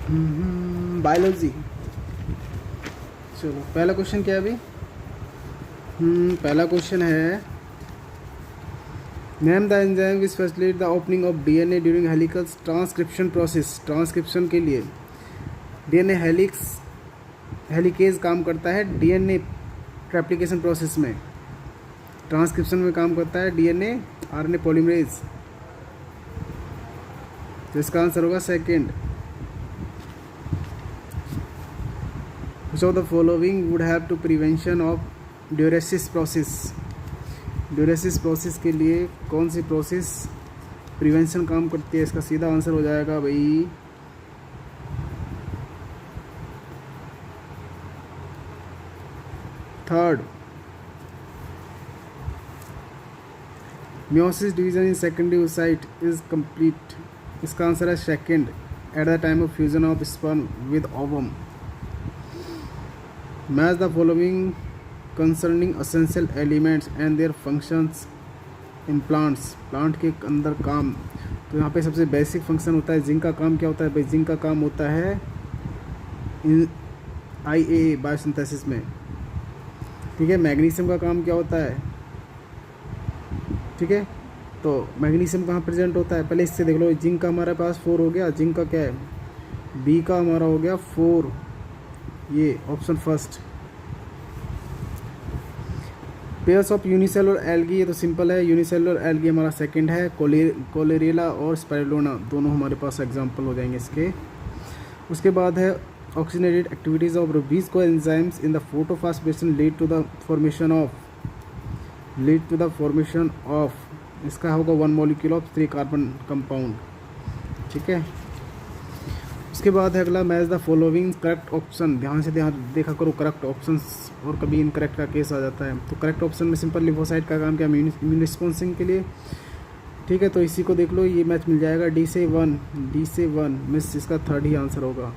Biology. चलो पहला question क्या है अभी? पहला क्वेश्चन है name the enzyme which facilitate the opening of DNA during helicals transcription process. Transcription के लिए डीएनए हेलिकेज काम करता है डीएनए रेप्लिकेशन प्रोसेस में। ट्रांसक्रिप्शन में काम करता है डीएनए आरएनए पॉलीमरेज। तो इसका आंसर होगा second. Which of the following would help to prevention of diuresis process? Diuresis process के लिए कौन सी प्रोसेस प्रिवेंशन काम करती है? इसका सीधा आंसर हो जाएगा भाई third. Meiosis division in secondary oocyte is complete. इसका आंसर है second, at the time of fusion of sperm with ovum. Match the following concerning essential elements and their functions in plants. Plant के अंदर काम, तो यहाँ पे सबसे basic function होता है जिंक का काम। क्या होता है भाई? जिंक का काम होता है इन IA बायोसिंथेसिस में। ठीक है। मैग्नीशियम का काम क्या होता है? ठीक है, तो मैग्नीशियम कहाँ प्रेजेंट होता है? पहले इससे देख लो। जिंक का हमारे पास 4 हो गया। जिंक का क्या है? B का हमारा हो गया 4, ये option first. Pairs of unicellular algae, ये तो सिंपल है। यूनिसेलुलर एल्गी हमारा सेकंड है। कोलेरेला और स्पाइरुलिना दोनों हमारे पास एग्जांपल हो जाएंगे इसके। उसके बाद है ऑक्सीजनेटेड एक्टिविटीज ऑफ रुबीज को enzymes in the photophosphorylation lead to the formation of इसका होगा 1 मॉलिक्यूल ऑफ 3 कार्बन कंपाउंड। ठीक है। उसके बाद है अगला match the following correct option. ध्यान से देखा करो करेक्ट ऑप्शंस, और कभी इनकरेक्ट का केस आ जाता है। तो करेक्ट ऑप्शन में सिंपल लिम्फोसाइट का काम क्या? इम्यून रिस्पॉन्सिंग के लिए। ठीक है, तो इसी को देख लो, ये मैच मिल जाएगा D से 1 मिस इसका थर्ड ही आंसर होगा।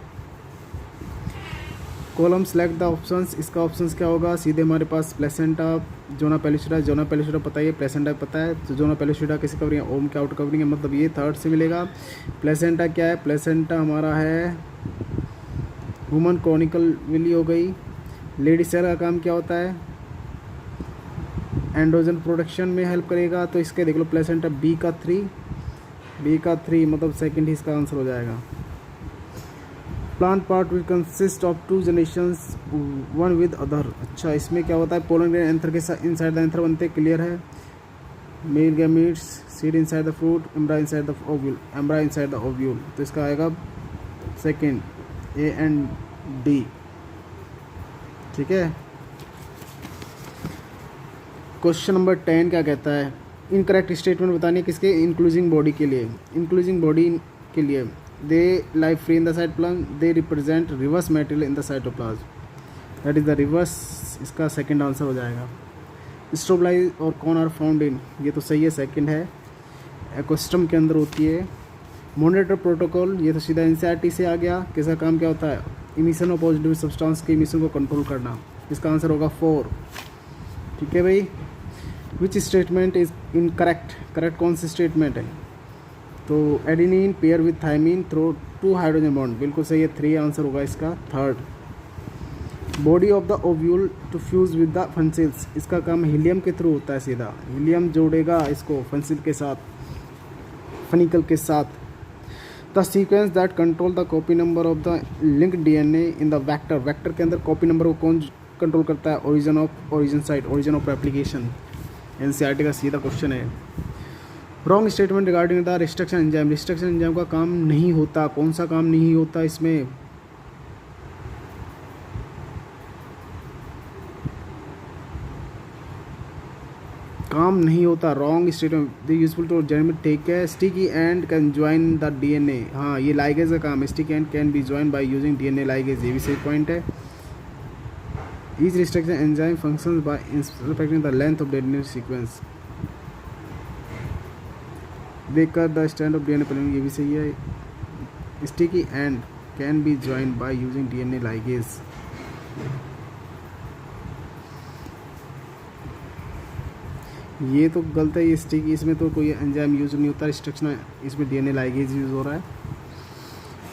कॉलम सेलेक्ट द ऑप्शंस, इसका ऑप्शंस क्या होगा? सीधे हमारे पास प्लेसेंटा, जोना पेलिस्यूडा पता है, प्लेसेंटा पता है। तो जोना पेलिस्यूडा किसी कवरिंग है? ओम के आउट कवरिंग है, मतलब ये थर्ड से मिलेगा। प्लेसेंटा क्या है? प्लेसेंटा हमारा है ह्यूमन कॉनिकल विली हो गई। लेडी सेल का काम क्या होता है? एंड्रोजन प्रोडक्शन में हेल्प करेगा। तो इसके देख लो प्लेसेंटा B का 3 मतलब सेकंड ही इसका आंसर हो जाएगा। Plant part will consist of 2 generations one with other. अच्छा, इसमें क्या होता है? पोलन ग्रेन एंथर के साथ इनसाइड द एंथर बनते, क्लियर है। Male gametes, seed inside the fruit, embryo inside the ovule. तो इसका आएगा सेकंड, A and D। ठीक है। क्वेश्चन नंबर 10 क्या कहता है? इनकरेक्ट स्टेटमेंट बतानी है किसके? इंक्लूजिंग बॉडी के लिए। इंक्लूजिंग बॉडी के लिए they live free in the cytoplasm, they represent reserve material in the cytoplasm, that is the reserve. इसका सेकंड आंसर हो जाएगा। स्ट्रोबलाइज और कौन आर फाउंड इन, ये तो सही है, सेकंड है। एक्वेस्ट्रम के अंदर होती है। मॉनिटर प्रोटोकॉल, ये तो सीधा NCERT से आ गया। किसका काम क्या होता है? इमिशन ऑफ पॉजिटिव सब्सटेंस के इमिशन को कंट्रोल करना। इसका आंसर होगा 4। ठीक है भाई। Which statement is incorrect? Correct कौन सी स्टेटमेंट है? तो adenine pair with thymine through 2 hydrogen bond, बिल्कुल सही है, 3 आंसर होगा इसका third. Body of the ovule to fuse with the फंसिल्स, इसका काम हीलियम के थ्रू होता है। सीधा हीलियम जोड़ेगा इसको फंसिल के साथ, फनिकल के साथ। The sequence that control the copy number of the link DNA in the vector, vector के अंदर कॉपी नंबर को कौन कंट्रोल करता है? Origin site, origin of replication. NCERT का सीधा क्वेश्चन है। Wrong statement regarding the restriction enzyme, restriction enzyme का काम नहीं होता। कौन सा काम नहीं होता इसमें? काम नहीं होता। Wrong statement. The useful to genetic ठीक है। Sticky end can join the DNA, हाँ ये लाइगेज का काम है। Sticky end can be join by using DNA ligase, ये भी सही पॉइंट है। Each restriction enzyme functions by inspecting the length of DNA sequence, देकर the stand of DNA polymerase, ये भी सही है। Sticky end can be join by using DNA ligase. ये तो गलत है। ये स्टिकी, इसमें तो कोई एंजाइम यूज नहीं होता। रिस्ट्रक्शन इसमें DNA लाइगेज यूज हो रहा है।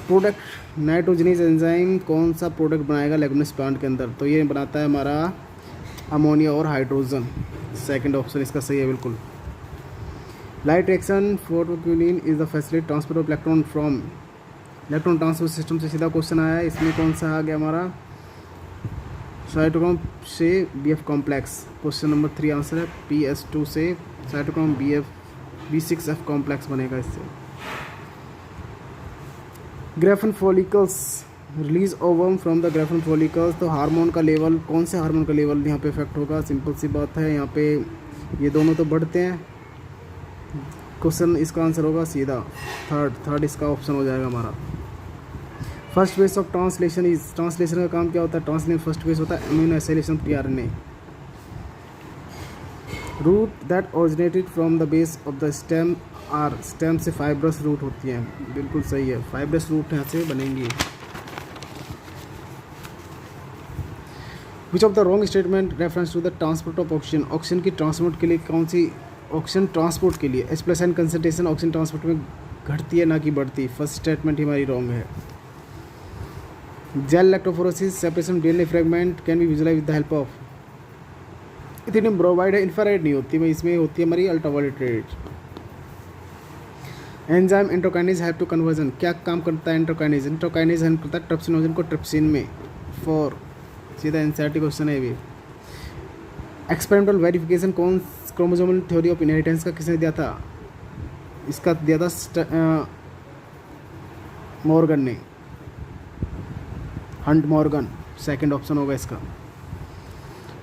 प्रोडक्ट नाइट्रोजनीज एंजाइम कौन सा प्रोडक्ट बनाएगा लेगुमिनस प्लांट के अंदर? तो ये बनाता है हमारा अमोनिया और हाइड्रोजन। सेकंड ऑप्शन इसका सही है बिल्कुल। लाइट रिएक्शन फोटोक्यूलिन is the facility transport of electron from, electron transport system से सीधा क्वेश्चन आया है। इसमें कौन सा आ गया हमारा? साइटोक्रोम से BF complex. Question number 3 answer है PS2 से साइटोक्रोम B6F कॉम्प्लेक्स बनेगा इससे। Graafian follicles release ovum from the Graafian follicles. तो हार्मोन का लेवल, कौन से हार्मोन का लेवल यहाँ पे इफेक्ट होगा? सिंपल सी बात है, यहाँ पे ये दोनों तो बढ़ते हैं। क्वेश्चन इसका आंसर होगा सीधा थर्ड इसका ऑप्शन हो जाएगा हमारा। First phase of translation is, translation का काम क्या होता है? ट्रांसलेशन फर्स्ट फेज होता है amino acylation tRNA। Root that originated from the base of the stem are, stem से फाइब्रस रूट होती है, बिल्कुल सही है, फाइब्रस रूट यहाँ से बनेंगी। Which of the wrong statement reference to the transport of oxygen, oxygen की ट्रांसपोर्ट के लिए कौन सी, ऑक्सीजन ट्रांसपोर्ट के लिए H+N कंसनट्रेशन ऑक्सीजन ट्रांसपोर्ट में घटती है ना कि बढ़ती? फर्स्ट स्टेटमेंट हमारी रॉन्ग है। Gel electrophoresis separation DNA fragment can be visualise with the help of, इतनी ब्रोमाइड है, इंफ्रारेड नहीं होती है, इसमें होती है हमारी ultraviolet ray. Enzyme enterokinase help to conversion, क्या काम करता है एंट्रोकाइनेज? एंट्रोकाइनेज हेल्प करता है ट्रिप्सिनोजन को ट्रिप्सिन में। 4 सीधा एनसीईआरटी क्वेश्चन है ये। एक्सपेरिमेंटल वेरिफिकेशन कौन क्रोमोसोमल थ्योरी ऑफ इनहेरिटेंस का किसने दिया था? इसका दिया था मॉर्गन ने, हंट मॉर्गन। सेकंड ऑप्शन होगा इसका।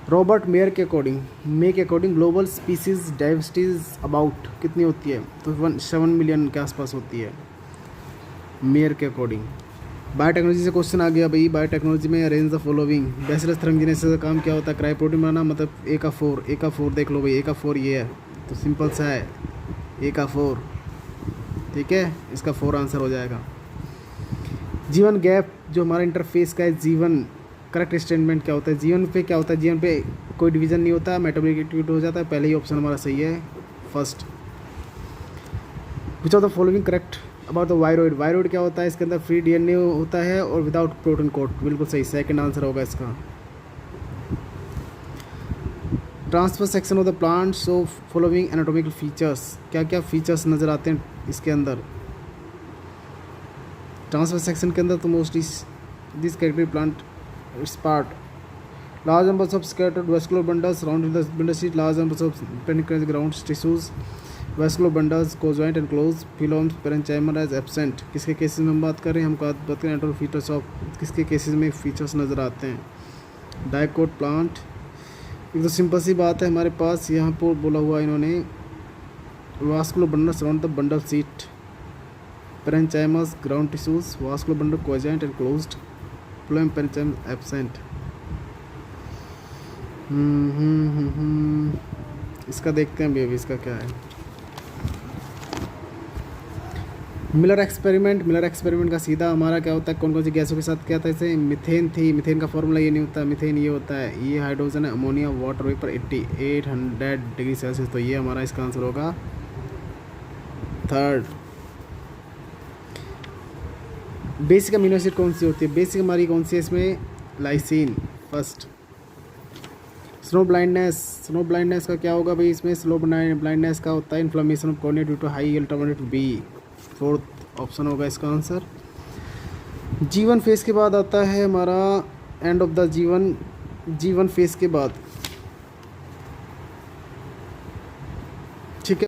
रॉबर्ट मेयर के according global species diversities about कितनी होती है? तो 7 मिलियन के आसपास होती है मेयर के अकॉर्डिंग। बायोटेक्नोलॉजी से क्वेश्चन आ गया भाई। बायोटेक्नोलॉजी में अरेंज द फॉलोइंग, बैसिलस थर्मजिनेसिस का काम क्या होता है? क्रायोप्रोटीन बनाना, मतलब A का 4 देख लो भाई, A का 4 ये है, तो सिंपल सा है A का 4, ठीक है, इसका 4 आंसर हो जाएगा। जीवन गैप जो हमारा इंटरफेस का है, जीवन करेक्ट स्टेटमेंट क्या होता है? जीवन पे क्या होता है? जीवन पे कोई डिवीजन नहीं होता, मेटाबॉलिक एक्टिविटी हो जाता है, पहले ही ऑप्शन हमारा सही है first. Which of the following correct about the viroid, viroid क्या होता है? इसके अंदर फ्री DNA होता है और विदाउट प्रोटीन कोट, बिल्कुल सही, सेकंड आंसर होगा इसका। Transfer section of the plant so following anatomical features, क्या क्या फीचर्स नज़र आते हैं इसके अंदर? ट्रांसफर सेक्शन के अंदर तो mostly this category plant it's part large numbers of scattered vascular bundles surrounding the bundle sheet, large numbers of penetrating ground tissues, vascular bundles conjoint and closed, phyllodes parenchyma as absent। किसके cases में हम बात कर रहे हैं? हम बात करें एंटोल फीचर्स ऑफ, किसके केसेस में फीचर्स नज़र आते हैं? Dicot plant. एक तो सिंपल सी बात है हमारे पास यहाँ पर बोला हुआ इन्होंने, vascular bundles surround the bundle sheet, parenchyma ground tissues, vascular bundle conjoint and closed, phloem parenchyma absent। इसका देखते हैं अभी इसका क्या है। मिलर एक्सपेरिमेंट का सीधा हमारा क्या होता है? कौन कौन सी गैसों के साथ क्या था? जैसे मिथेन थी, मिथेन का फॉर्मूला ये नहीं होता, मिथेन ये होता है, ये हाइड्रोजन है, ammonia, water vapour 800 degree Celsius. तो ये हमारा इसका आंसर होगा थर्ड। बेसिक अमीनो एसिड कौन सी होती है? बेसिक हमारी कौन सी है इसमें? Lysine first. स्नो ब्लाइंडनेस का क्या होगा भाई? इसमें स्लो ब्लाइंडनेस का होता है inflammation of cornea due to high ultraviolet B, fourth option होगा इसका आंसर। जीवन फेज के बाद आता है हमारा एंड ऑफ द जीवन फेज के बाद